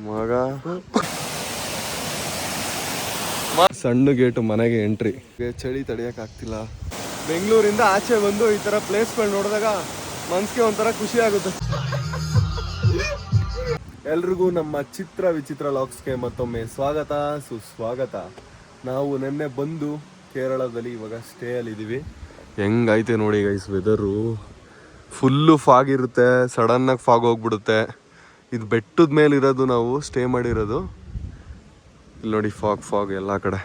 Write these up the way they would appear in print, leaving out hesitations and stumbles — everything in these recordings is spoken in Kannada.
ಮಗ ಸಣ್ಣ ಗೇಟು ಮನೆಗೆ ಎಂಟ್ರಿ. ಚಳಿ ತಡೆಯಕ್ ಆಗ್ತಿಲ್ಲ. ಬೆಂಗಳೂರಿಂದ ಆಚೆ ಬಂದು ಈ ತರ ಪ್ಲೇಸ್ಗಳು ನೋಡಿದಾಗ ಮನ್ಸಿಗೆ ಒಂಥರ ಖುಷಿ ಆಗುತ್ತೆ. ಎಲ್ರಿಗೂ ನಮ್ಮ ಚಿತ್ರ ವಿಚಿತ್ರ ಲಾಗ್ಸ್ಗೆ ಮತ್ತೊಮ್ಮೆ ಸ್ವಾಗತ ಸುಸ್ವಾಗತ. ನಾವು ನಿನ್ನೆ ಬಂದು ಕೇರಳದಲ್ಲಿ ಇವಾಗ ಸ್ಟೇ ಅಲ್ಲಿ ಇದೀವಿ. ಹೆಂಗೈತೆ ನೋಡಿ ಗೈಸ್, ವೆದರು ಫುಲ್ಲು ಫಾಗ್ ಇರುತ್ತೆ, ಸಡನ್ನಾಗಿ ಫಾಗ್ ಹೋಗ್ಬಿಡುತ್ತೆ. ಇದು ಬೆಟ್ಟದ ಮೇಲೆ ಇರೋದು, ನಾವು ಸ್ಟೇ ಮಾಡಿರೋದು. ಇಲ್ಲಿ ನೋಡಿ ಫಾಗ್ ಎಲ್ಲ ಕಡೆ.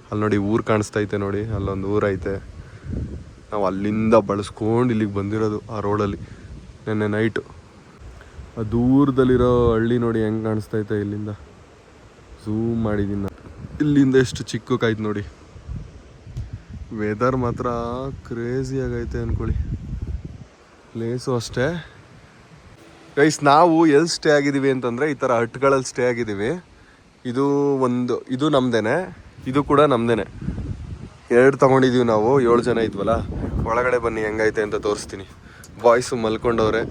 ಅಲ್ಲಿ ನೋಡಿ ಊರು ಕಾಣಿಸ್ತೈತೆ ನೋಡಿ, ಅಲ್ಲೊಂದು ಊರೈತೆ. ನಾವು ಅಲ್ಲಿಂದ ಬಳಸ್ಕೊಂಡು ಇಲ್ಲಿಗೆ ಬಂದಿರೋದು ಆ ರೋಡಲ್ಲಿ ನೆನ್ನೆ ನೈಟು. ಆ ದೂರದಲ್ಲಿರೋ ಹಳ್ಳಿ ನೋಡಿ ಹೆಂಗೆ ಕಾಣಿಸ್ತೈತೆ ಇಲ್ಲಿಂದ. ಝೂಮ್ ಮಾಡಿದ್ದೀನಿ ನಾನು. ಇಲ್ಲಿಂದ ಎಷ್ಟು ಚಿಕ್ಕಕ್ಕಾಯ್ತು ನೋಡಿ. ವೆದರ್ ಮಾತ್ರ ಕ್ರೇಜಿ ಆಗೈತೆ ಅಂದ್ಕೊಳ್ಳಿ. ಪ್ಲೇಸು ಅಷ್ಟೇ ಗೈಸ್. ನಾವು ಎಲ್ಲಿ ಸ್ಟೇ ಆಗಿದ್ದೀವಿ ಅಂತಂದರೆ ಈ ಥರ ಹಟ್ಗಳಲ್ಲಿ ಸ್ಟೇ ಆಗಿದ್ದೀವಿ. ಇದು ನಮ್ಮದೇನೆ, ಇದು ಕೂಡ ನಮ್ಮದೇನೆ. 2 ತೊಗೊಂಡಿದ್ದೀವಿ ನಾವು. 7 ಜನ ಇದ್ವಲ್ಲ. ಒಳಗಡೆ ಬನ್ನಿ ಹೆಂಗೈತೆ ಅಂತ ತೋರಿಸ್ತೀನಿ. ಬಾಯ್ಸು ಮಲ್ಕೊಂಡವ್ರೆ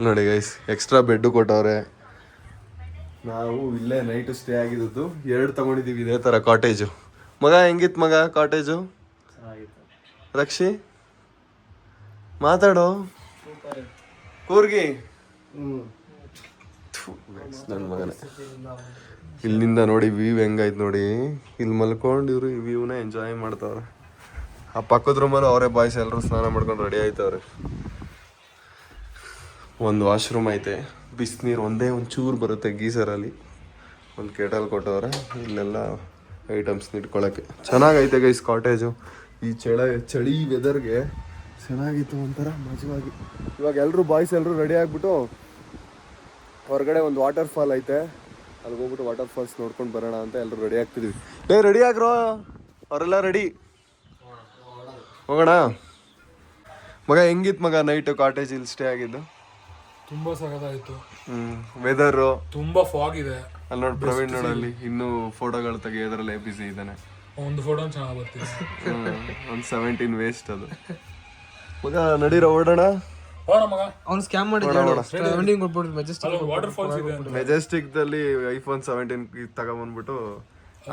ನೋಡಿ ಗೈಸ್. ಎಕ್ಸ್ಟ್ರಾ ಬೆಡ್ಡು ಕೊಟ್ಟವ್ರೆ. ನಾವು ಇಲ್ಲೇ ನೈಟು ಸ್ಟೇ ಆಗಿದ್ದು. 2 ತೊಗೊಂಡಿದ್ದೀವಿ ಇದೇ ಥರ ಕಾಟೇಜು. ಮಗ ಹೆಂಗಿತ್ತು ಮಗ ಕಾಟೇಜು? ರಕ್ಷಿ ಮಾತಾಡೋ. ಕೂರ್ಗಿ ನನ್ನ ಮಗನೇ. ಇಲ್ಲಿಂದ ನೋಡಿ ವ್ಯೂ ಹೆಂಗಾಯ್ತು ನೋಡಿ. ಇಲ್ಲಿ ಮಲ್ಕೊಂಡು ಇವರು ಈ ವ್ಯೂನ ಎಂಜಾಯ್ ಮಾಡ್ತಾವ್ರೆ. ಆ ಪಕ್ಕದ ರೂಮಲ್ಲಿ ಅವರೇ ಬಾಯ್ಸ್ ಎಲ್ಲರೂ ಸ್ನಾನ ಮಾಡ್ಕೊಂಡು ರೆಡಿ ಆಯ್ತವ್ರೆ. ಒಂದು ವಾಶ್ರೂಮ್ ಐತೆ. ಬಿಸಿನೀರು ಒಂದೇ ಒಂಚೂರು ಬರುತ್ತೆ ಗೀಸರಲ್ಲಿ. ಒಂದು ಕೇಟಲ್ ಕೊಟ್ಟವ್ರೆ. ಇಲ್ಲೆಲ್ಲ ಐಟಮ್ಸ್ ಇಟ್ಕೊಳ್ಳೋಕ್ಕೆ ಚೆನ್ನಾಗೈತೆ ಗೈಸ್ ಕಾಟೇಜು. ಈ ಚಳಿ ವೆದರ್ಗೆ ಚೆನ್ನಾಗಿತ್ತು, ಒಂಥರ ಮಜವಾಗಿ. ಇವಾಗ ಎಲ್ಲರೂ ಬಾಯ್ಸ್ ಎಲ್ಲರೂ ರೆಡಿ ಆಗಿಬಿಟ್ಟು ಹೊರಗಡೆ ಒಂದು ವಾಟರ್ ಫಾಲ್ ಐತೆ, ಅಲ್ಲಿಗೆ ಹೋಗ್ಬಿಟ್ಟು ವಾಟರ್ ಫಾಲ್ಸ್ ನೋಡ್ಕೊಂಡು ಬರೋಣ ಅಂತ ಎಲ್ಲರೂ ರೆಡಿ ಆಗ್ತಿದ್ವಿ. ರೆಡಿ ಆಗ್ರೋ, ಅವರೆಲ್ಲ ರೆಡಿ, ಹೋಗೋಣ. ಮಗ ಹೆಂಗಿತ್ತು ಮಗ ನೈಟು ಕಾಟೇಜ್ ಇಲ್ಲಿ ಸ್ಟೇ ಆಗಿದ್ದು? ತುಂಬಾ ಸಖತ್ತಾಗಿತ್ತು. ವೆದರು ತುಂಬಾ ಫಾಗ್ ಇದೆ. ಅಲ್ಲಿ ನೋಡಿ ಪ್ರವೀಣ್ ನೋಡಲ್ಲಿ ಇನ್ನೂ ಫೋಟೋಗಳು ತೆಗಿಯೋದ್ರಲ್ಲೇ ಬಿಸಿ ಇದ್ದಾನೆ. ಒಂದು ಫೋಟೋ ಚೆನ್ನಾಗಿ ಬರ್ತಿದೆ. ಒಂದು 17 ವೇಸ್ಟ್ ಅದು. ಮಗ ನಡೀರೋ ಓಡೋಣ. ಅವ್ನು ಸ್ಕ್ಯಾಮ್ ಮಾಡಿ ಮೆಜೆಸ್ಟಿಕ್ ದಲ್ಲಿ iPhone 17 ತಗೊಂಡ್ಬಂದ್ಬಿಟ್ಟು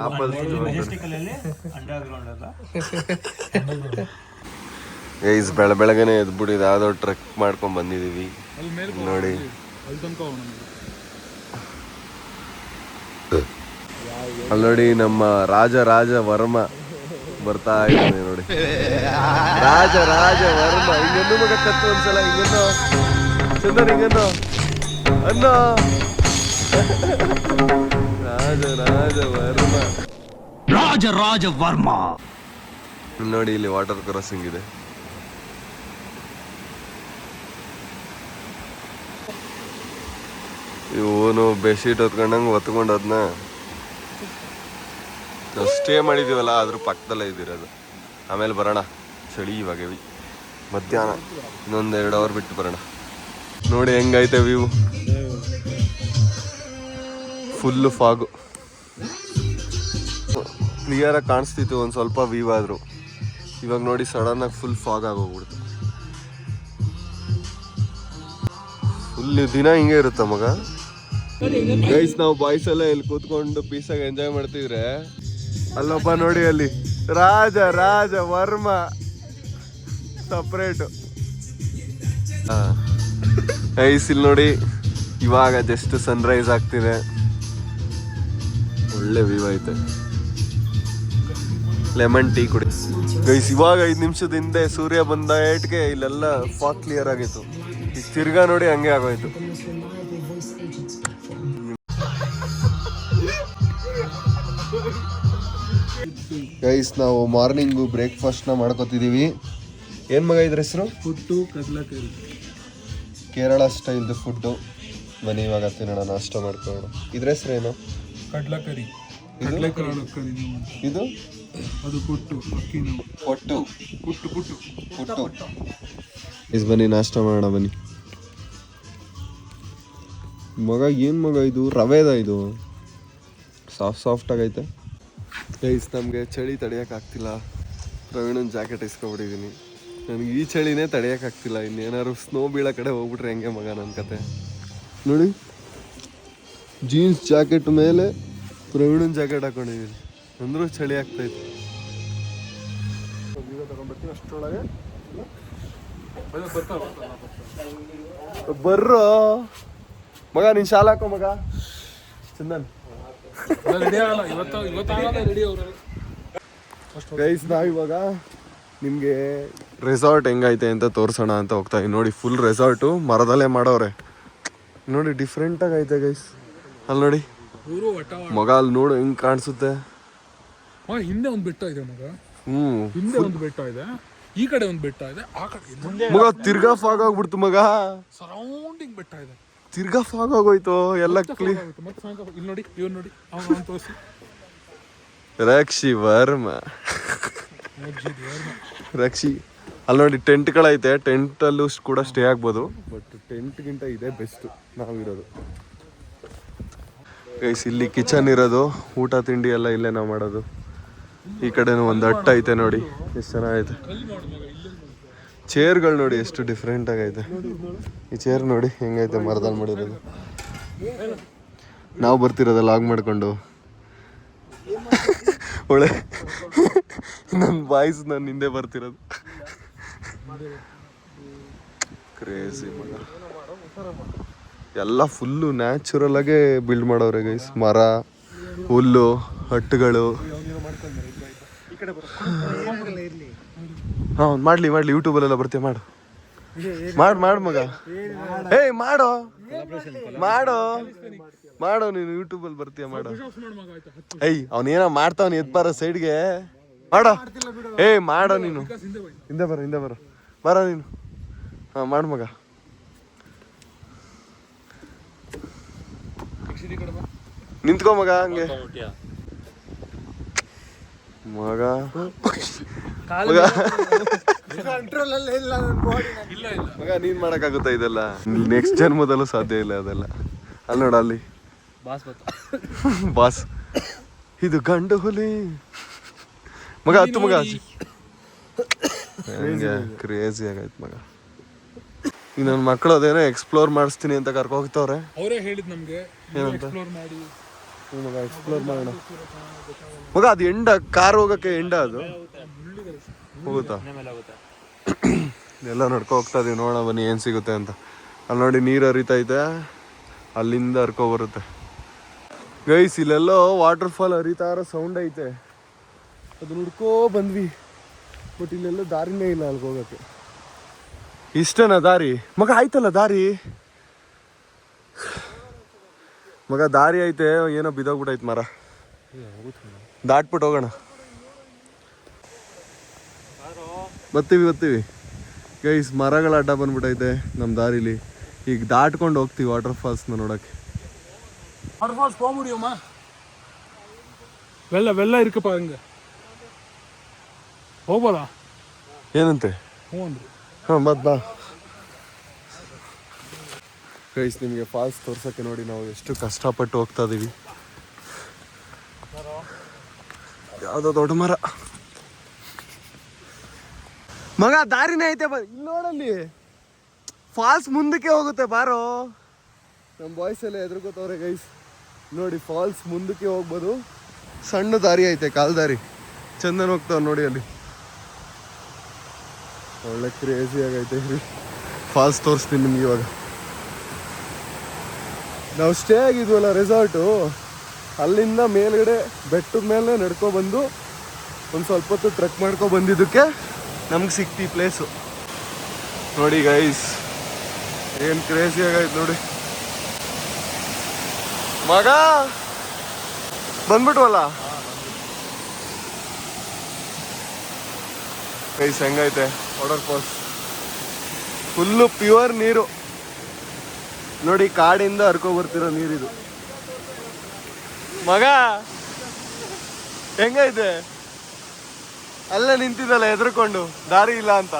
ಆಪಲ್ ಗೈಸ್ ಬೆಳಗ್ಗೆನೆ ಎದ್ಬಿಟ್ಟಿದೆ. ಯಾವ್ದೋ ಟ್ರೆಕ್ ಮಾಡ್ಕೊಂಡ್ ಬಂದಿದೀವಿ ನೋಡಿ. ಅಲ್ಲಿ ನೋಡಿ ನಮ್ಮ ರಾಜ ವರ್ಮ ಬರ್ತಾ ಇದ್ದಾನೆ ನೋಡಿ. ರಾಜ ವರ್ಮ ಹಿಂಗೆನ್ನು ಮಗ ಕತ್ತು ಒಂದ್ಸಲ ಹಿಂಗೆನ್ನು ಚಂದನ್ ಹಿಂಗೆನ್ನು ಅನ್ನೋ. ರಾಜ ವರ್ಮ ನೋಡಿ. ಇಲ್ಲಿ ವಾಟರ್ ಕ್ರಾಸಿಂಗ್ ಇದೆ. ಇವನು ಬೆಡ್ಶೀಟ್ ಹೊತ್ಕೊಂಡಂಗೆ ಹೊತ್ಕೊಂಡು ಅದನ್ನ ನಾವು ಸ್ಟೇ ಮಾಡಿದ್ದೀವಲ್ಲ ಅದ್ರ ಪಕ್ಕದಲ್ಲೇ ಇದ್ದಿರೋದು. ಆಮೇಲೆ ಬರೋಣ. ಚಳಿ ಇವಾಗ ಮಧ್ಯಾಹ್ನ ಇನ್ನೊಂದು 2 ಅವರ್ ಬಿಟ್ಟು ಬರೋಣ. ನೋಡಿ ಹೆಂಗೈತೆ ವ್ಯೂ. Full fog. ಕ್ಲಿಯರಾಗಿ ಕಾಣಿಸ್ತಿತ್ತು ಒಂದು ಸ್ವಲ್ಪ ವ್ಯೂ ಆದರೂ. ಇವಾಗ ನೋಡಿ ಸಡನ್ನಾಗಿ ಫುಲ್ ಫಾಗ್ ಆಗೋಗ್ಬಿಡ್ತು. ಫುಲ್ ದಿನ ಹಿಂಗೆ ಇರುತ್ತೆ ಮಗ. ಗೈಸ್ ನಾವು ಬಾಯ್ಸ್ ಎಲ್ಲ ಇಲ್ಲಿ ಕೂತ್ಕೊಂಡು ಪೀಸಾಗಿ ಎಂಜಾಯ್ ಮಾಡ್ತಿದ್ರೆ ಅಲ್ಲೊಬ್ಬ ನೋಡಿ ಅಲ್ಲಿ ರಾಜ ವರ್ಮ ಸಪ್ರೇಟು. ಗೈಸ್ ಇಲ್ಲಿ ನೋಡಿ ಇವಾಗ ಜಸ್ಟ್ ಸನ್ರೈಸ್ ಆಗ್ತಿದೆ. ಒಳ್ಳೆ ವ್ಯೂ ಐತೆ. ಲೆಮನ್ ಟೀ ಕುಡಿ ಗೈಸ್. ಇವಾಗ 5 ನಿಮಿಷದ ಹಿಂದೆ ಸೂರ್ಯ ಬಂದ ಏಟ್ಗೆ ಇಲ್ಲೆಲ್ಲ ಫಾಗ್ ಕ್ಲಿಯರ್ ಆಗಿತ್ತು. ಈಗ ತಿರ್ಗಾ ನೋಡಿ ಹಂಗೆ ಆಗೋಯ್ತು. ಗೈಸ್ ನಾವು ಮಾರ್ನಿಂಗು ಬ್ರೇಕ್ಫಾಸ್ಟ್ನ ಮಾಡ್ಕೋತಿದ್ದೀವಿ. ಏನು ಮಗ ಇದ್ರ ಹೆಸರು? ಫುಡ್ಡು ಕಡ್ಲೆಕರಿ, ಕೇರಳ ಸ್ಟೈಲ್ದು ಫುಡ್ಡು. ಬನ್ನಿ ಇವಾಗ ತಿನ್ನೋಣ, ನಾಷ್ಟ ಮಾಡ್ಕೊಳ್ಳೋಣ. ಇದ್ರ ಹೆಸರು ಏನು? ಕಡ್ಲೆಕರಿ. ಇದು ಅದು ಪುಟ್ಟು ಇಸ್. ಬನ್ನಿ ನಾಷ್ಟ ಮಾಡೋಣ ಬನ್ನಿ. ಮಗ ಏನು ಮಗ ಇದು? ರವೆದ ಇದು ಸಾಫ್ಟ್ ಆಗೈತೆ. ಗೈಸ್ ನಮಗೆ ಚಳಿ ತಡೆಯೋಕ್ಕಾಗ್ತಿಲ್ಲ. ಪ್ರವೀಣನ್ ಜಾಕೆಟ್ ಇಸ್ಕೊಬಿಟ್ಟಿದ್ದೀನಿ. ನನಗೆ ಈ ಚಳಿನೇ ತಡೆಯೋಕ್ಕಾಗ್ತಿಲ್ಲ. ಇನ್ನೇನಾದ್ರು ಸ್ನೋ ಬೀಳೋ ಕಡೆ ಹೋಗ್ಬಿಟ್ರೆ ಹೆಂಗೆ ಮಗ ನನ್ನ ಕತೆ ನೋಡಿ. ಜೀನ್ಸ್ ಜಾಕೆಟ್ ಮೇಲೆ ಪ್ರವೀಣನ್ ಜಾಕೆಟ್ ಹಾಕೊಂಡಿದ್ದೀನಿ ಅಂದ್ರೂ ಚಳಿ ಆಗ್ತೈತೆ. ತಗೊಂಡ್ಬರ್ತೀನಿ ಅಷ್ಟರೊಳಗೆ ಬರ್ರೋ ಮಗ. ನೀನ್ ಶಾಲೆ ಹಾಕೋ ಮಗ ಚಂದನ್. ಗೈಸ್ ನಾವಿವಾಗ ನಿಮ್ಗೆ ರೆಸಾರ್ಟ್ ಹೆಂಗೈತೆ ಅಂತ ತೋರ್ಸೋಣ ಅಂತ ಹೋಗ್ತಾ ಇದ್ದೀನಿ. ನೋಡಿ ಫುಲ್ ರೆಸಾರ್ಟು ಮರದಲ್ಲೇ ಮಾಡೋರೆ ನೋಡಿ, ಡಿಫ್ರೆಂಟ್ ಆಗಿ ಐತೆ ಗೈಸ್. ಅಲ್ಲಿ ನೋಡಿ ಮಗ, ಅಲ್ಲಿ ನೋಡು ಹೆಂಗ್ ಕಾಣಿಸುತ್ತೆ. ಹಿಂದೆ ಒಂದು ಬೆಟ್ಟ ಇದೆ ಮಗ, ಹಿಂದೆ ಒಂದು ಬೆಟ್ಟ ಇದೆ, ಈ ಕಡೆ ಒಂದು ಬೆಟ್ಟ ಇದೆ, ಆ ಕಡೆ ಮಗ ತಿರ್ಗಾ ಫಾಗ್ ಆಗ್ಬಿಡ್ತು ಮಗ. ಸರೌಂಡಿಂಗ್ ಬೆಟ್ಟ ಇದೆ, ತಿರ್ಗಾ ಫಾಗ್ ಆಗೋಯ್ತು ಎಲ್ಲ. ಇಲ್ಲಿ ನೋಡಿ, ಇವ್ನು ನೋಡಿ, ಅವನು ತೋರಿಸಿ. ರಕ್ಷಿ ವರ್ಮ ರಕ್ಷಿ. ಅಲ್ಲಿ ನೋಡಿ ಟೆಂಟ್ಗಳೈತೆ, ಟೆಂಟಲ್ಲೂ ಕೂಡ ಸ್ಟೇ ಆಗ್ಬೋದು. ಬಟ್ ಟೆಂಟ್ಗಿಂತ ಇದೆ ಬೆಸ್ಟ್ ನಾವಿರೋದು ಗೈಸ್. ಇಲ್ಲಿ ಕಿಚನ್ ಇರೋದು, ಊಟ ತಿಂಡಿ ಎಲ್ಲ ಇಲ್ಲೇ ನಾವು ಮಾಡೋದು. ಈ ಕಡೆನೂ ಒಂದು ಹಟ್ ಐತೆ ನೋಡಿ, ಎಷ್ಟು ಚೆನ್ನಾಗೈತೆ. ಚೇರ್ಗಳು ನೋಡಿ ಎಷ್ಟು ಡಿಫ್ರೆಂಟ್ ಆಗೈತೆ. ಈ ಚೇರ್ ನೋಡಿ ಹೆಂಗೈತೆ, ಮರದಲ್ಲಿ ಮಾಡಿರೋದು. ನಾವು ಬರ್ತಿರೋದಲ್ಲ ಲಾಗ್ ಮಾಡ್ಕೊಂಡು. ಒಳ್ಳೆ ನನ್ನ ವಾಯ್ಸ್ ನನ್ನ ಹಿಂದೆ ಬರ್ತಿರೋದು. ಕ್ರೇಜಿ ಮಗ. ಎಲ್ಲ ಫುಲ್ಲು ನ್ಯಾಚುರಲ್ ಆಗೇ ಬಿಲ್ಡ್ ಮಾಡವ್ರೆ ಗೈಸ್. ಮರ, ಹುಲ್ಲು, ಹಟ್ಟುಗಳು. ಹಾ ಮಾಡ್ಲಿ ಯೂಟ್ಯೂಬಲ್ಲೆಲ್ಲ ಬರ್ತೀಯ. ಮಾಡು ಮಗ. ಏಯ್ ಮಾಡೋ ನೀನು ಯೂಟ್ಯೂಬಲ್ಲಿ ಬರ್ತೀಯ ಮಾಡು. ಏಯ್ ಅವನೇನೋ ಮಾಡ್ತಾವನಿ, ಎದ್ಬಾರ ಸೈಡ್ಗೆ ಮಾಡೋ. ಏಯ್ ಮಾಡೋ ನೀನು, ಹಿಂದೆ ಬರೋ ನೀನು. ಹಾ ಮಾಡು ಮಗ. ನಿಂತ್ಕೋ ಮಗ ಹಂಗೆ. ಮಗ ನೀನ್ ಮಾಡಕ್ಕಾಗುತ್ತಾ ಇದೆಲ್ಲ? ನೆಕ್ಸ್ಟ್ ಜನ್ಮದಲ್ಲೂ ಸಾಧ್ಯ ಇಲ್ಲ ಅದೆಲ್ಲ. ಅಲ್ಲಿ ನೋಡ, ಅಲ್ಲಿ ಬಾಸ್. ಇದು ಗಂಡು ಹುಲಿ ಮಗ. ಹತ್ತು ಮಗ. ಕ್ರೇಜಿ ಆಗೈತ್ ಮಗ. ಈಗ ನನ್ನ ಮಕ್ಕಳು ಅದೇನೋ ಎಕ್ಸ್ಪ್ಲೋರ್ ಮಾಡಿಸ್ತೀನಿ ಅಂತ ಕರ್ಕೊ ಹೋಗ್ತವ್ರೆ. ಅವರೇ ಹೇಳಿದ್ ನಮ್ಗೆ ಎಕ್ಸ್ಪ್ಲೋರ್ ಮಾಡಿ ಮಗ, ಎಕ್ಸ್ಪ್ಲೋರ್ ಮಾಡೋಣ ಮಗ. ಅದು ಎಂಡ, ಕಾರ್ ಹೋಗಕ್ಕೆ ಎಂಡ ಅದು ಹೋಗುತ್ತಾ? ಎಲ್ಲ ನಡ್ಕೊ ಹೋಗ್ತಾ ಇದೀವಿ, ನೋಡೋಣ ಬನ್ನಿ ಏನ್ ಸಿಗುತ್ತೆ ಅಂತ. ಅಲ್ಲಿ ನೋಡಿ ನೀರು ಹರಿತೈತೆ, ಅಲ್ಲಿಂದ ಹರ್ಕೊ ಬರುತ್ತೆ ಗೈಸ್. ಇಲ್ಲೆಲ್ಲೋ ವಾಟರ್ ಫಾಲ್ ಹರಿತಾ ಇರೋ ಸೌಂಡ್ ಐತೆ, ಅದು ಹುಡ್ಕೋ ಬಂದ್ವಿ. ಬಟ್ ಇಲ್ಲೆಲ್ಲೋ ದಾರಿನೇ ಇಲ್ಲ ಅಲ್ಲಿಗೆ ಹೋಗಕ್ಕೆ. ಇಷ್ಟೇನಾ ದಾರಿ ಮಗ? ಆಯ್ತಲ್ಲ ದಾರಿ ಮಗ, ದಾರಿ ಐತೆ, ಏನೋ ಬಿದ್ದೋಗ್ಬಿಟ್ಟೈತೆ ಮರ. ದಾಟ್ಬಿಟ್ಟು ಹೋಗೋಣ. ಬರ್ತೀವಿ ಗೈಸ್. ಮರಗಳ ಅಡ್ಡ ಬಂದ್ಬಿಟ್ಟೈತೆ ನಮ್ಮ ದಾರಿಲಿ. ಈಗ ದಾಟ್ಕೊಂಡು ಹೋಗ್ತೀವಿ ವಾಟರ್ ಫಾಲ್ಸ್ನ ನೋಡಕ್ಕೆ. வாட்டர் ஃபால்ஸ் போக முடியுமா? வெள்ளம் இருக்கு பாருங்க, ಹೋಗ್ಬೋದಾ? ಏನಂತೆ? ಹಾಂ ಮತ್ ಬಾ ಗೈಸ್. ನಿಮಗೆ ಫಾಲ್ಸ್ ತೋರ್ಸಕ್ಕೆ ನೋಡಿ ನಾವು ಎಷ್ಟು ಕಷ್ಟಪಟ್ಟು ಹೋಗ್ತಾ ಇದೀವಿ. ಯಾವುದೋ ದೊಡ್ಡ ಮರ ಮಗ, ದಾರಿನೇ ಐತೆ. ಇಲ್ಲಿ ನೋಡಲ್ಲಿ ಫಾಲ್ಸ್ ಮುಂದಕ್ಕೆ ಹೋಗುತ್ತೆ, ಬಾರೋ. ನಮ್ಮ ಬಾಯ್ಸ್ ಎಲ್ಲ ಎದುರ್ಕೋತವ್ರೆ ಗೈಸ್. ನೋಡಿ ಫಾಲ್ಸ್ ಮುಂದಕ್ಕೆ ಹೋಗ್ಬೋದು, ಸಣ್ಣ ದಾರಿ ಐತೆ, ಕಾಲ್ ದಾರಿ. ಚಂದನ್ ಹೋಗ್ತಾವ ನೋಡಿ ಅಲ್ಲಿ. ಒಳ್ಳೆ ಕ್ರೇಜಿ ಆಗೈತೆ. ಫಾಲ್ಸ್ ತೋರಿಸ್ತೀನಿ ನಿಮ್ಗೆ ಇವಾಗ. ನಾವು ಸ್ಟೇ ಆಗಿದ್ವಲ್ಲ ರೆಸಾರ್ಟು, ಅಲ್ಲಿಂದ ಮೇಲ್ಗಡೆ ಬೆಟ್ಟದ ಮೇಲೆ ನಡ್ಕೊಬಂದು ಒಂದು ಸ್ವಲ್ಪ ಹೊತ್ತು ಟ್ರೆಕ್ ಬಂದಿದ್ದಕ್ಕೆ ನಮ್ಗೆ ಸಿಕ್ತಿ ಪ್ಲೇಸು. ನೋಡಿ ಗೈಸ್, ಏನು ಕ್ರೇಜಿ ಆಗೈತೆ ನೋಡಿ ಮಗ. ಬಂದ್ಬಿಟ್ವಲ್ಲ ಗೈಸ್, ಹೆಂಗೈತೆ ವಾಟರ್ ಫಾಲ್ಸ್. ಫುಲ್ಲು ಪ್ಯೂರ್ ನೀರು ನೋಡಿ, ಕಾಡಿಂದ ಹರ್ಕೊ ಬರ್ತಿರೋ ನೀರಿದು ಮಗ. ಹೆಂಗೈತೆ? ಅಲ್ಲೇ ನಿಂತಿದ್ದಲ್ಲ ಎದ್ರಕೊಂಡು, ದಾರಿ ಇಲ್ಲ ಅಂತ.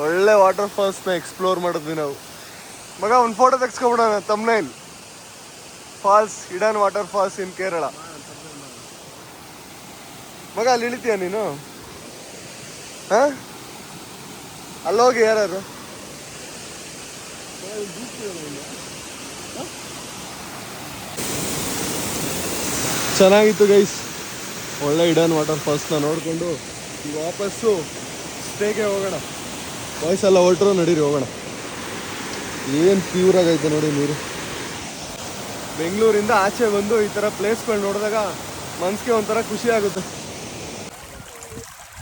ಒಳ್ಳೆ ವಾಟರ್ ಫಾಲ್ಸ್ನ ಎಕ್ಸ್ಪ್ಲೋರ್ ಮಾಡಿದ್ವಿ ನಾವು ಮಗ. ಒಂದು ಫೋಟೋ ತೆಗ್ಸ್ಕೊಬಿಡೋಣ, thumbnail. Falls, hidden water falls in Kerala ಮಗ. ಅಲ್ಲಿ ಇಳಿತೀಯ ನೀನು? ಹಾ, ಅಲ್ಲೋಗಿ ಯಾರು ಚೆನ್ನಾಗಿತ್ತು ಗೈಸ್. ಒಳ್ಳೆ ಇಡನ್ ವಾಟರ್ ಫಾಲ್ಸ್ನ ನೋಡಿಕೊಂಡು ಈಗ ವಾಪಸ್ಸು ಸ್ಟೇಗೆ ಹೋಗೋಣ. ಬಾಯ್ಸ್ ಎಲ್ಲ ಹೊರಟ್ರು, ನಡೀರಿ ಹೋಗೋಣ. ಏನು ಪ್ಯೂರ್ ಆಗೈತೆ ನೋಡಿ ನೀರು. ಬೆಂಗಳೂರಿಂದ ಆಚೆ ಬಂದು ಈ ಥರ ಪ್ಲೇಸ್ಗಳು ನೋಡಿದಾಗ ಮನ್ಸಿಗೆ ಒಂಥರ ಖುಷಿ ಆಗುತ್ತೆ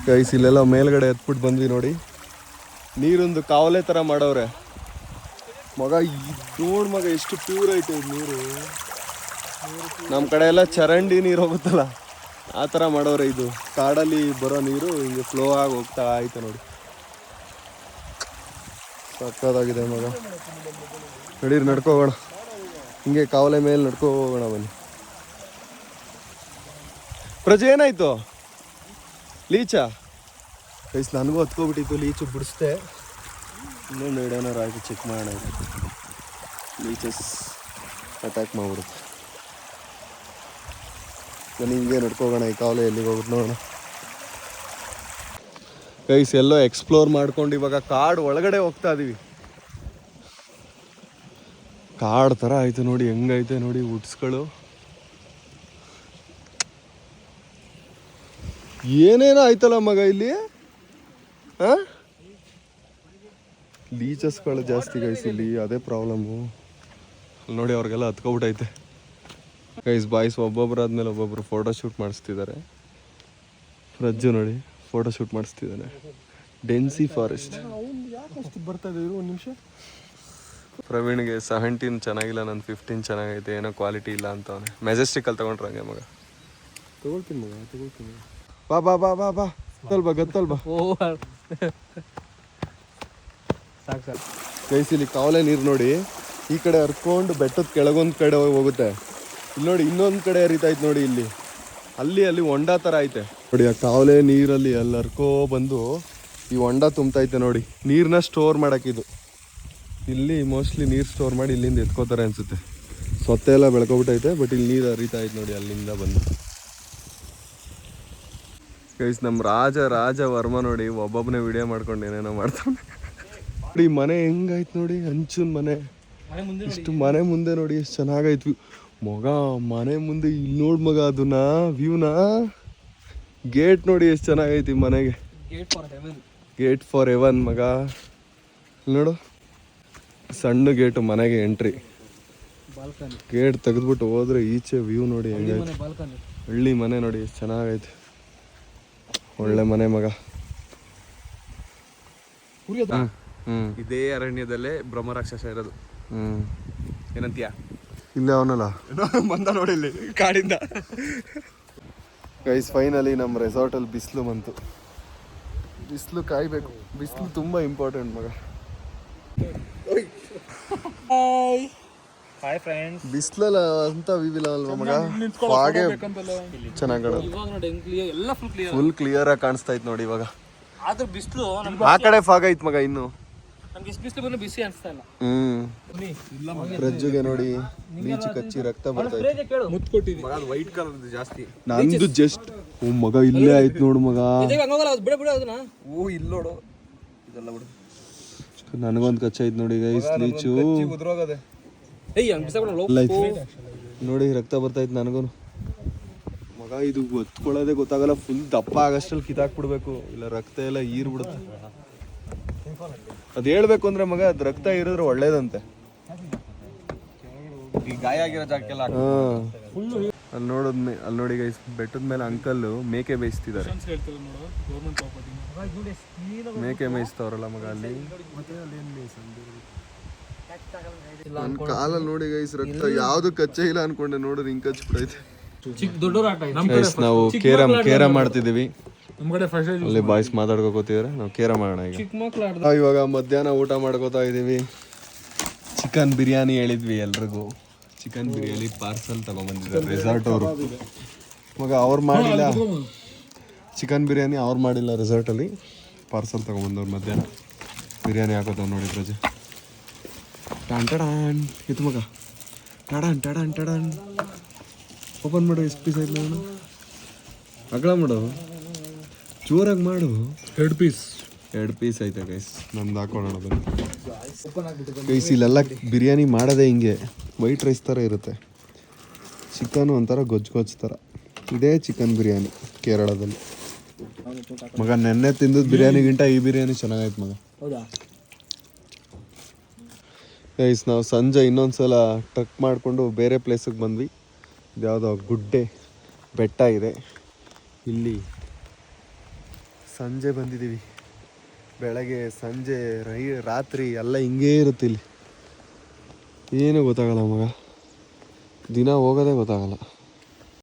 ಗೈಸ್. ಇಲ್ಲೆಲ್ಲ ಮೇಲ್ಗಡೆ ಎತ್ಬಿಟ್ಟು ಬಂದ್ವಿ ನೋಡಿ, ನೀರೊಂದು ಕಾವಲೆ ಥರ ಮಾಡವ್ರೆ ಮಗ. ನೋಡ್ ಮಗ ಎಷ್ಟು ಪ್ಯೂರ್ ಐತೆ ನೀರು. ನಮ್ಮ ಕಡೆ ಎಲ್ಲ ಚರಂಡಿ ನೀರು ಹೋಗುತ್ತಲ್ಲ ಆ ಥರ ಮಾಡವ್ರೆ. ಇದು ಕಾಡಲ್ಲಿ ಬರೋ ನೀರು ಹಿಂಗೆ ಫ್ಲೋ ಆಗಿ ಹೋಗ್ತಾ ಐತೆ ನೋಡಿ, ಸಕ್ಕತ್ತಾಗಿದೆ ಮಗ. ನಡೀರಿ ನಡ್ಕೋಗೋಣ, ಹಿಂಗೆ ಕಾವಲೆ ಮೇಲೆ ನಡ್ಕೋ ಹೋಗೋಣ ಬನ್ನಿ. ಪ್ರಜೆ ಏನಾಯ್ತು? ಲೀಚಾ ಗೈಸ್, ನನಗೂ ಹತ್ಕೊಬಿಟ್ಟಿತ್ತು ಲೀಚು, ಬಿಡಿಸ್ದೆ. ಇನ್ನೊಂದು ಏನಾರು ಆಯ್ತು, ಚೆಕ್ ಮಾಡೋಣ. ಲೀಚಸ್ ಅಟ್ಯಾಕ್ ಮಾಡ್ಬಿಡುತ್ತೆ. ನಾನು ಹಿಂಗೆ ನಡ್ಕೋಗೋಣ, ಈ ಕಾವಲೆ ಎಲ್ಲಿಗೆ ಹೋಗುತ್ತೆ ನೋಡೋಣ ಗೈಸ್. ಎಲ್ಲೋ ಎಕ್ಸ್ಪ್ಲೋರ್ ಮಾಡ್ಕೊಂಡು ಇವಾಗ ಕಾಡು ಒಳಗಡೆ ಹೋಗ್ತಾ ಇದೀವಿ. ಕಾಡು ಥರ ಆಯ್ತು ನೋಡಿ, ಹೆಂಗೈತೆ ನೋಡಿ ವುಡ್ಸ್ಗಳು. ಏನೇನೋ ಆಯ್ತಲ್ಲ ಮಗ ಇಲ್ಲಿ. ಹಾಂ, ಲೀಚಸ್ಗಳು ಜಾಸ್ತಿ ಗೈಸ್ ಇಲ್ಲಿ, ಅದೇ ಪ್ರಾಬ್ಲಮ್ಮು. ಅಲ್ಲಿ ನೋಡಿ ಅವ್ರಿಗೆಲ್ಲ ಹತ್ಕೊಬಿಟ್ಟೈತೆ ಗೈಸ್. ಬಾಯ್ಸ್ ಒಬ್ಬೊಬ್ಬರಾದ್ಮೇಲೆ ಒಬ್ಬೊಬ್ರು ಫೋಟೋ ಶೂಟ್ ಮಾಡಿಸ್ತಿದ್ದಾರೆ. ರಜ್ಜು ನೋಡಿ ಫೋಟೋ ಶೂಟ್ ಮಾಡಿಸ್ತಿದ್ದಾನೆ. ಡೆನ್ಸಿ ಫಾರೆಸ್ಟ್ ಬರ್ತಾ ಇದೆ. ಒಂದು ನಿಮಿಷ. ಪ್ರವೀಣ್ಗೆ 17 ಚೆನ್ನಾಗಿಲ್ಲ, ನನ್ನ 15 ಚೆನ್ನಾಗೈತೆ, ಏನೋ ಕ್ವಾಲಿಟಿ ಇಲ್ಲ ಅಂತವನೆ. ಮೆಜೆಸ್ಟಿಕಲ್ಲಿ ತಗೊಂಡ್ರೆ ಹಂಗೆ ಮಗ. ತಗೊಳ್ತೀನಿ ಮಗ, ತಗೊಳ್ತೀನಿ. ಬಾ ಬಾ ಬಾ ಬಾ ಬಾ, ಗತ್ತಲ್ ಬಾ. ಗೈಸ್ ಇಲ್ಲಿ ಕಾವಲೆ ನೀರು ನೋಡಿ, ಈ ಕಡೆ ಹರ್ಕೊಂಡು ಬೆಟ್ಟದ ಕೆಳಗೊಂದು ಕಡೆ ಹೋಗುತ್ತೆ. ಇಲ್ಲಿ ನೋಡಿ ಇನ್ನೊಂದು ಕಡೆ ಹರಿತೈತೆ ನೋಡಿ, ಇಲ್ಲಿ ಅಲ್ಲಿ ಹೊಂಡ ಥರ ಐತೆ ನೋಡಿ. ಆ ಕಾವಲೆ ನೀರಲ್ಲಿ ಅಲ್ಲಿ ಹರ್ಕೋ ಬಂದು ಈ ಹೊಂಡ ತುಂಬತೈತೆ ನೋಡಿ. ನೀರನ್ನ ಸ್ಟೋರ್ ಮಾಡೋಕ್ಕಿದು. ಇಲ್ಲಿ ಮೋಸ್ಟ್ಲಿ ನೀರು ಸ್ಟೋರ್ ಮಾಡಿ ಇಲ್ಲಿಂದ ಎತ್ಕೋತಾರೆ ಅನ್ಸುತ್ತೆ. ಸೊತ್ತೆ ಎಲ್ಲ ಬೆಳ್ಕೊಬಿಟ್ಟೈತೆ, ಬಟ್ ಇಲ್ಲಿ ನೀರು ಹರಿತಾಯ್ತು ನೋಡಿ ಅಲ್ಲಿಂದ ಬಂದು. ಗೈಸ್ ನಮ್ಮ ರಾಜ ವರ್ಮ ನೋಡಿ ಒಬ್ಬೊಬ್ಬನೇ ವಿಡಿಯೋ ಮಾಡ್ಕೊಂಡು ಏನೇನೋ ಮಾಡ್ತಾನೆ ನೋಡಿ. ಮನೆ ಹೆಂಗಾಯ್ತು ನೋಡಿ, ಹಂಚಿನ ಮನೆ. ಇಷ್ಟು ಮನೆ ಮುಂದೆ ನೋಡಿ ಎಷ್ಟು ಚೆನ್ನಾಗೈತು ಮಗ. ಮನೆ ಮುಂದೆ ಇಲ್ಲಿ ನೋಡ್ ಮಗ, ಅದನ್ನ ವ್ಯೂನ. ಗೇಟ್ ನೋಡಿ ಎಷ್ಟು ಚೆನ್ನಾಗೈತಿ ಮನೆಗೆ. ಗೇಟ್ ಫಾರ್ ಹೆವನ್ ಮಗ. ನೋಡು, ಸಣ್ಣ ಗೇಟು ಮನೆಗೆ ಎಂಟ್ರಿ. ಗೇಟ್ ತೆಗೆದ್ಬಿಟ್ಟು ಹೋದ್ರೆ ಈಚೆ ವ್ಯೂ ನೋಡಿ ಹೆಂಗೈತೆ. ಹಳ್ಳಿ ಮನೆ ನೋಡಿ ಎಷ್ಟು ಚೆನ್ನಾಗೈತೆ. ಒಳ್ಳೆ ಮನೆ ಮಗ. ಇದೇ ಅರಣ್ಯದಲ್ಲೇ ಬ್ರಹ್ಮರಾಕ್ಷಸ ಇರೋದು. ಏನಂತೀಯ? ಇಲ್ಲೇ ಅವನಲ್ಲ ಬಂದ ನೋಡಿ ಇಲ್ಲಿ ಕಾಡಿಂದ. ಗೈಸ್ ಫೈನಲಿ ನಮ್ಮ ರೆಸಾರ್ಟಲ್ಲಿ ಬಿಸಿಲು ಬಂತು. ಬಿಸಿಲು ಕಾಯ್ಬೇಕು, ಬಿಸಿಲು ತುಂಬ ಇಂಪಾರ್ಟೆಂಟ್ ಮಗ. Hi friends. ಬಿಸಿಲಲ್ಲ ಅಂತ ವಿವಿಲ್ಲ ಅಲ್ವಾ ಮಗ. ಹಾಗೆ ಚೆನ್ನಾಗಿ ಎಲ್ಲ ಫುಲ್ ಕ್ಲಿಯರ್ ಆಗಿ ಕಾಣಿಸ್ತಾ ಇತ್ತು ನೋಡಿ ಇವಾಗ. ಆದ್ರೂ ಬಿಸಿಲು ಆ ಕಡೆ ಫಾಗ್ ಐತ್ ಮಗ ಇನ್ನು. ನಮ್ಗೆ ಎಷ್ಟು ಬಿಸಿಲು ಬಂದು ಬಿಸಿ ಅನಿಸ್ತಾ ಇಲ್ಲ. ರಜ್ಜುಗೆ ನೋಡಿ ಲೀಚು ಕಚ್ಚಿ ರಕ್ತ ಬರ್ತೈತೆ. ವೈಟ್ ಕಲರ್ ಜಾಸ್ತಿ. ನಂದು ಜಸ್ಟ್ ಮಗ ಇಲ್ಲೇ ಆಯ್ತು ನೋಡು ಮಗ. ಬಿಡ ಅದನ್ನ. ಓ ಇಲ್ಲಿ ನೋಡು, ಇದೆಲ್ಲ ಬಿಡು. ನನಗೊಂದು ಕಚ್ಚೈತ್ ನೋಡಿ ಗೈಸ್ ಲೀಚು. ಉದ್ರೋಗದೆ ನೋಡಿ ರಕ್ತ ಬರ್ತೈತೆ ನನಗೂ ಮಗ. ಇದು ಒತ್ಕೊಳ್ಳೋದೇ ಗೊತ್ತಾಗಲ್ಲ. ಫುಲ್ ದಪ್ಪ ಆಗಷ್ಟಲ್ಲಿ ಕಿತ್ತಾಕ್ಬಿಡ್ಬೇಕು, ಇಲ್ಲ ರಕ್ತ ಎಲ್ಲ ಈರ್ಬಿಡುತ್ತೆ. ಅದು ಹೇಳ್ಬೇಕು ಅಂದ್ರೆ ಮಗ, ಅದು ರಕ್ತ ಇರಿದ್ರೆ ಒಳ್ಳೇದಂತೆ. ಈ ಗಾಯ ಆಗಿರೋ ಜಾಗಕ್ಕೆಲ್ಲ ಅಲ್ಲಿ ನೋಡೋದ್ಮೇ ಅಲ್ಲಿ ನೋಡಿ ಗೈಸ್, ಬೆಟ್ಟದ ಮೇಲೆ ಅಂಕಲ್ ಮೇಕೆ ಬೇಯಿಸ್ತಿದ್ದಾರೆ. ಮೇಕೆ ಮೇಯಿಸ್ತವ್ರಲ್ಲ ಮಗ ಅಲ್ಲಿ. ನನ್ನ ಕಾಲಲ್ಲಿ ನೋಡಿ ಗೈಸ್ ರಕ್ತ ಯಾವ್ದು ಕಚ್ಚೇ ಇಲ್ಲ ಅನ್ಕೊಂಡೆ. ನೋಡ್ರಿ ಹಿಂಗ್ ಕಚ್ಬಿಡೈತೆ. ನಾವು ಕೇರಂ ಮಾಡ್ತಿದೀವಿ. ಅಲ್ಲಿ ಬಾಯ್ಸ್ ಮಾತಾಡ್ಕೋತಿದಾರೆ, ನಾವು ಕೇರಂ ಮಾಡೋಣ ಈಗ. ಇವಾಗ ಮಧ್ಯಾಹ್ನ ಊಟ ಮಾಡ್ಕೋತಾ ಇದೀವಿ. ಚಿಕನ್ ಬಿರಿಯಾನಿ ಹೇಳಿದ್ವಿ ಎಲ್ರಿಗೂ. ಚಿಕನ್ ಬಿರಿಯಾನಿ ಪಾರ್ಸಲ್ ತಗೊಂಡ್ಬಂದಿದ್ದಾರೆ ರೆಸಾರ್ಟ್ ಅವರು ಮಗ. ಅವ್ರು ಮಾಡಿಲ್ಲ ಚಿಕನ್ ಬಿರಿಯಾನಿ, ಅವ್ರು ಮಾಡಿಲ್ಲ ರೆಸಾರ್ಟಲ್ಲಿ. ಪಾರ್ಸಲ್ ತಗೊಂಡ್ಬಂದವ್ರು ಮಧ್ಯಾಹ್ನ ಬಿರಿಯಾನಿ ಹಾಕೋತಾವ್ ನೋಡಿ ಪ್ರಜೆ. ಟಾನ್ ಟಡಾನ್ ಇದು ಮಗ. ಟಡಾನ್ ಓಪನ್ ಮಾಡು. ಎಷ್ಟು ಪೀಸ್ ಆಯ್ತು ನಾನು ಅಗಲ ಮಾಡು, ಜೋರಾಗಿ ಮಾಡು. 2 ಪೀಸ್ ಐತೆ ಗೈಸ್. ನಮ್ದು ಹಾಕೊಳ್ಳೋಣ ಬನ್ನಿ ಗೈಸ್. ಇಲ್ಲೆಲ್ಲ ಬಿರಿಯಾನಿ ಮಾಡೋದೇ ಹಿಂಗೆ, ವೈಟ್ ರೈಸ್ ಥರ ಇರುತ್ತೆ. ಚಿಕನ್ ಒಂಥರ ಗೊಜ್ಜು ಥರ. ಇದೇ ಚಿಕನ್ ಬಿರಿಯಾನಿ ಕೇರಳದಲ್ಲಿ. ಮಗ ನೆನ್ನೆ ತಿಂದದ್ದು ಬಿರಿಯಾನಿಗಿಂತ ಈ ಬಿರಿಯಾನಿ ಚೆನ್ನಾಗೈತೆ ಮಗ. ಹೌದಾ? ಗೈಸ್ ನಾವು ಸಂಜೆ ಇನ್ನೊಂದ್ಸಲ ಟ್ರಕ್ ಮಾಡಿಕೊಂಡು ಬೇರೆ ಪ್ಲೇಸಿಗೆ ಬಂದ್ವಿ. ಇದ್ಯಾವುದೋ ಗುಡ್ಡೆ ಬೆಟ್ಟ ಇದೆ ಇಲ್ಲಿ. ಸಂಜೆ ಬಂದಿದ್ದೀವಿ. ಬೆಳಗ್ಗೆ ಸಂಜೆ ರಾತ್ರಿ ಎಲ್ಲ ಹಿಂಗೇ ಇರುತ್ತೆ ಇಲ್ಲಿ. ಏನೂ ಗೊತ್ತಾಗಲ್ಲ ಮಗ, ದಿನ ಹೋಗೋದೇ ಗೊತ್ತಾಗಲ್ಲ.